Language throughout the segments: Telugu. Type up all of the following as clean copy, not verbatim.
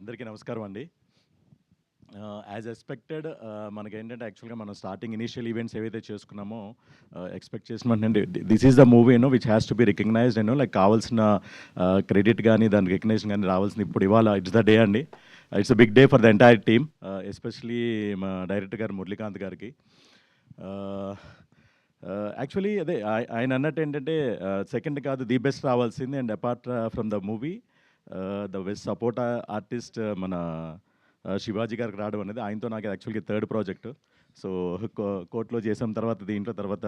అందరికీ నమస్కారం అండి. యాజ్ ఎక్స్‌పెక్టెడ్ మనకేంటంటే యాక్చువల్‌గా మనం స్టార్టింగ్ ఇనీషియల్ ఈవెంట్స్ ఏవైతే చేసుకున్నామో ఎక్స్‌పెక్ట్ చేసిన వెంటనే this is the movie which has to be recognized like కావాల్సిన క్రెడిట్ గానీ, దాని రికగ్నిషన్ గానీ రావాల్సింది ఇప్పుడు ఇవాళ ఇట్స్ ద డే అండి. It's a big day for the entire team. Especially మా డైరెక్టర్ గారు మురళీకాంత్ గారికి. యాక్చువల్లీ అదే ఆయన అన్నట్టు ఏంటంటే సెకండ్ కాదు ది బెస్ట్ రావాల్సింది. And apart from the movie the best support artist మన శివాజీ గారికి రావడం అనేది ఆయనతో నాకు యాక్చువల్గా థర్డ్ ప్రాజెక్ట్. సో కోర్టులో చేసిన తర్వాత దీంట్లో తర్వాత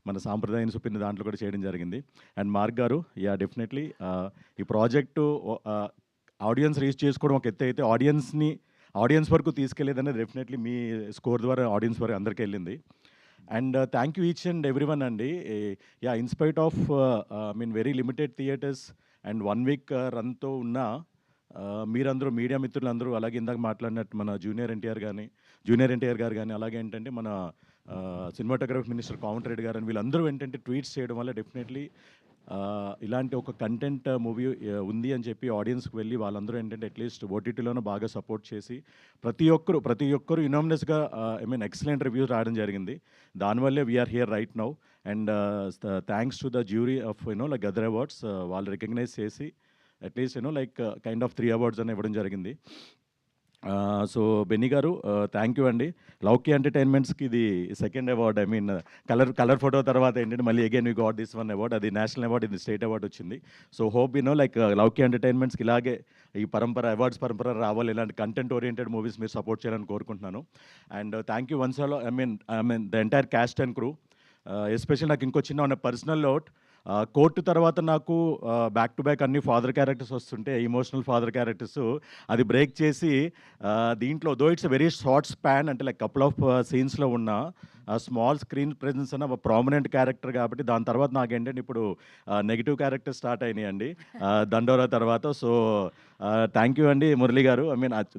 మన సాంప్రదాయం చూపిన దాంట్లో కూడా చేయడం జరిగింది. అండ్ మార్క్ గారు డెఫినెట్లీ ఈ ప్రాజెక్టు ఆడియన్స్ రీచ్ చేసుకోవడం ఒక ఎత్తు అయితే ఆడియన్స్ వరకు తీసుకెళ్ళేదనేది డెఫినెట్లీ మీ స్కోర్ ద్వారా ఆడియన్స్ వరకు అందరికీ వెళ్ళింది. And thank you each and every one అండి. In spite of very limited theatres and 1 week రన్తో ఉన్న మీరందరూ మీడియా మిత్రులందరూ, అలాగే ఇందాక మాట్లాడినట్టు మన జూనియర్ ఎన్టీఆర్ గారు కానీ, అలాగే ఏంటంటే మన సినిమాటోగ్రఫీ మినిస్టర్ కోమటి రెడ్డి గారు అని వీళ్ళందరూ ఏంటంటే ట్వీట్స్ చేయడం వల్ల డెఫినెట్లీ ఇలాంటి ఒక కంటెంట్ మూవీ ఉంది అని చెప్పి ఆడియన్స్కి వెళ్ళి వాళ్ళందరూ ఏంటంటే అట్లీస్ట్ ఓటీటీలోనూ బాగా సపోర్ట్ చేసి ప్రతి ఒక్కరు యునామినస్గా ఎక్సలెంట్ రివ్యూస్ రావడం జరిగింది. దానివల్లే we are here right now. And thanks to the jury of like Gaddar awards, వాళ్ళు రికగ్నైజ్ చేసి at least like kind of 3 awards అని ఇవ్వడం జరిగింది. So Benny garu thank you అండి. లౌకీ ఎంటర్టైన్మెంట్స్కి ఇది సెకండ్ అవార్డ్. కలర్ ఫోటో తర్వాత ఏంటంటే మళ్ళీ again we got this one award. అది నేషనల్ అవార్డ్, ఇది స్టేట్ అవార్డ్ వచ్చింది. సో హోప్ లైక్ లౌకీ ఎంటర్టైన్మెంట్స్కి ఇలాగే ఈ అవార్డ్స్ పరంపర రావాలి, ఇలాంటి కంటెంట్ ఓరియంటెడ్ మూవీస్ మీరు సపోర్ట్ చేయాలని కోరుకుంటున్నాను. And thank you once all the entire cast and crew. Special నాకు ఇంకో చిన్న పర్సనల్ నోట్, కోర్టు తర్వాత నాకు బ్యాక్ టు బ్యాక్ అన్ని ఫాదర్ క్యారెక్టర్స్ వస్తుంటే, ఎమోషనల్ ఫాదర్ క్యారెక్టర్స్ అది బ్రేక్ చేసి దీంట్లో though it's very short span అంటే లైక్ కపుల్ ఆఫ్ సీన్స్లో ఉన్న స్మాల్ స్క్రీన్ ప్రెజెన్స్ అన్న ఒక ప్రామినెంట్ క్యారెక్టర్ కాబట్టి దాని తర్వాత నాకేంటంటే ఇప్పుడు నెగిటివ్ క్యారెక్టర్ స్టార్ట్ అయినాయండి దండోరా తర్వాత. సో థ్యాంక్ యూ అండి మురళి గారు.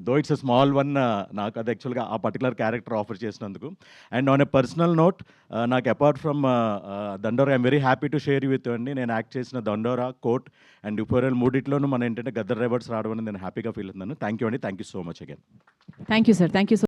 Though it's a small one, నాకు అది యాక్చువల్గా ఆ పర్టికులర్ క్యారెక్టర్ ఆఫర్ చేసినందుకు. And on a personal note, నాకు అపార్ట్ ఫ్రమ్ దండోరా I'm very happy to share with అండి. నేను యాక్ట్ చేసిన దండోరా, కోర్ట్ అండ్ యుఫోరియల్ మూడిట్లోనూ మన ఏంటంటే గద్దర్ రైవర్స్ రావడం అనేది నేను హ్యాపీగా ఫీల్ అవుతున్నాను. థ్యాంక్ యూ అండి. Thank you so much again. Thank you sir. Thank you.